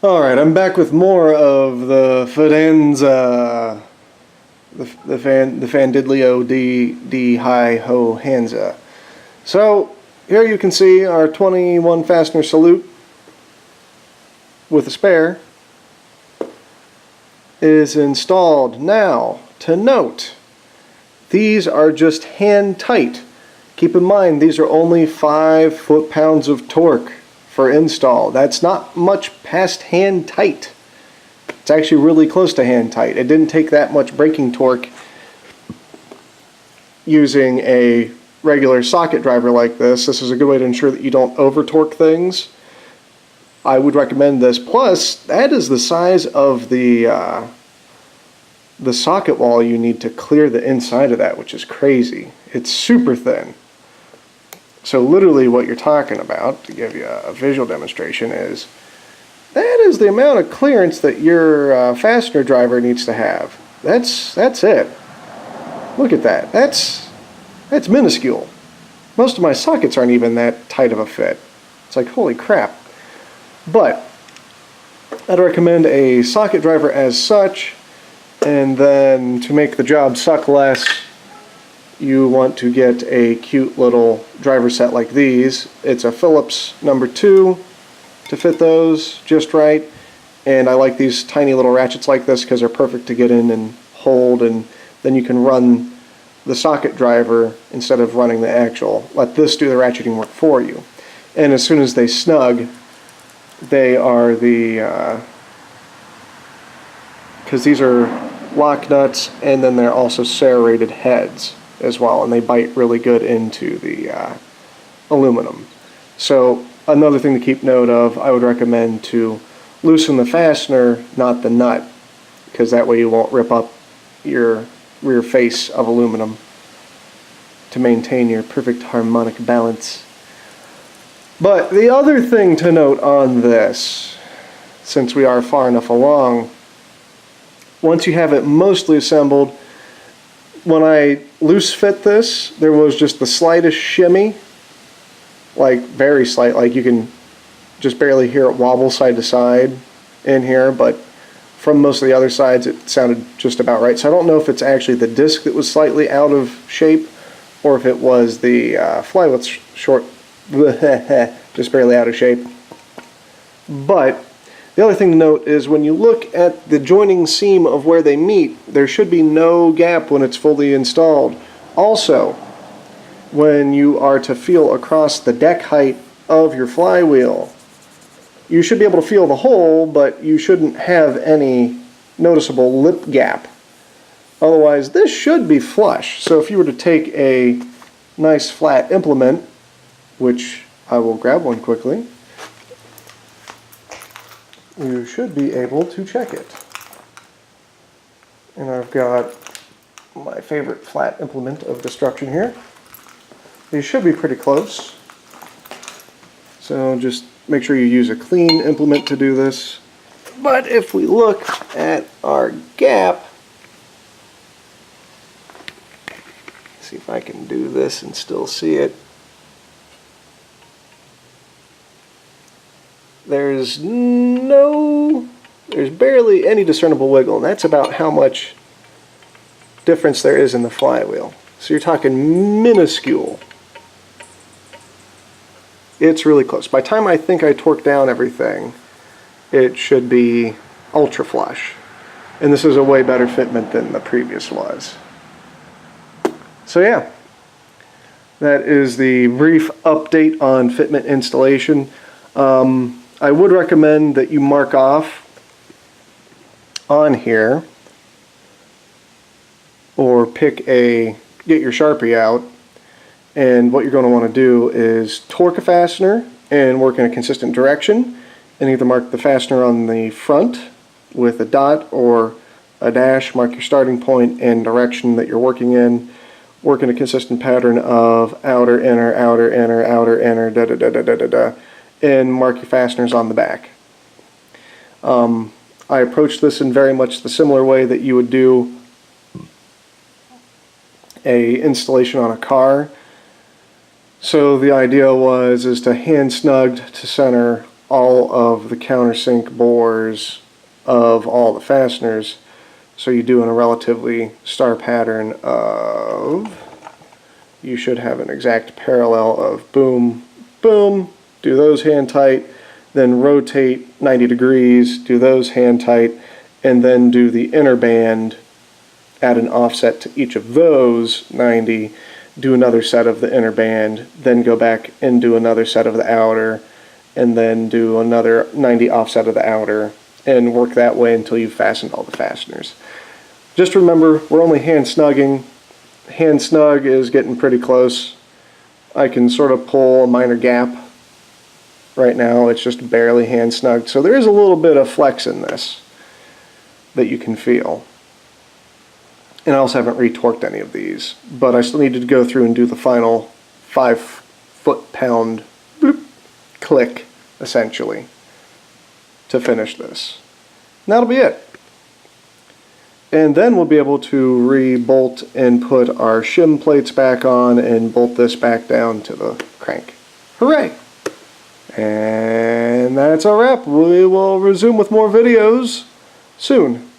Alright, I'm back with more of the Fidanza, the Fandidlio D Hi Ho Hanza. So, here you can see our 21 fastener salute with a spare is installed. Now, to note, these are just hand tight. Keep in mind, these are only 5 foot-pounds of torque for install. That's not much past hand tight. It's actually really close to hand tight. It didn't take that much braking torque using a regular socket driver like this. This is a good way to ensure that you don't over torque things. I would recommend this. Plus, that is the size of the socket wall you need to clear the inside of that, which is crazy. It's super thin. So literally what you're talking about, to give you a visual demonstration, is that is the amount of clearance that your fastener driver needs to have. That's it. Look at that. That's minuscule. Most of my sockets aren't even that tight of a fit. It's like, holy crap. But I'd recommend a socket driver as such, and then to make the job suck less, you want to get a cute little driver set like these. It's a Phillips number 2 to fit those just right, and I like these tiny little ratchets like this because they're perfect to get in and hold, and then you can run the socket driver instead of running the actual. Let this do the ratcheting work for you. And as soon as they snug, they are the because these are lock nuts, and then they're also serrated heads as well, and they bite really good into the aluminum. So another thing to keep note of, I would recommend to loosen the fastener, not the nut, because that way you won't rip up your rear face of aluminum to maintain your perfect harmonic balance. But the other thing to note on this, since we are far enough along, once you have it mostly assembled, when I loose fit this, there was just the slightest shimmy, like very slight, like you can just barely hear it wobble side to side in here, but from most of the other sides it sounded just about right. So I don't know if it's actually the disc that was slightly out of shape, or if it was the flywheel's short, just barely out of shape. But the other thing to note is when you look at the joining seam of where they meet, there should be no gap when it's fully installed. Also, when you are to feel across the deck height of your flywheel, you should be able to feel the hole, but you shouldn't have any noticeable lip gap. Otherwise, this should be flush. So if you were to take a nice flat implement, which I will grab one quickly, you should be able to check it. And I've got my favorite flat implement of destruction here. These should be pretty close. So just make sure you use a clean implement to do this. But if we look at our gap, see if I can do this and still see it. There's barely any discernible wiggle, and that's about how much difference there is in the flywheel. So you're talking minuscule. It's really close. By the time I think I torque down everything, it should be ultra flush. And this is a way better fitment than the previous was. So yeah, that is the brief update on fitment installation. I would recommend that you mark off on here, or get your Sharpie out, and what you're going to want to do is torque a fastener and work in a consistent direction, and either mark the fastener on the front with a dot or a dash, mark your starting point and direction that you're working in, work in a consistent pattern of outer, inner, outer, inner, outer, inner, da da da da da da da, and mark your fasteners on the back. I approached this in very much the similar way that you would do a installation on a car. So the idea is to hand snugged to center all of the countersink bores of all the fasteners. So you do in a relatively star pattern of, you should have an exact parallel of boom, boom, do those hand tight, then rotate 90 degrees, do those hand tight, and then do the inner band, add an offset to each of those 90, do another set of the inner band, then go back and do another set of the outer, and then do another 90 offset of the outer, and work that way until you've fastened all the fasteners. Just remember, we're only hand snugging. Hand snug is getting pretty close. I can sort of pull a minor gap. Right now it's just barely hand snugged, so there is a little bit of flex in this that you can feel. And I also haven't retorqued any of these, but I still needed to go through and do the final 5 foot-pound bloop, click, essentially, to finish this. And that'll be it. And then we'll be able to re-bolt and put our shim plates back on and bolt this back down to the crank. Hooray! And that's our wrap. We will resume with more videos soon.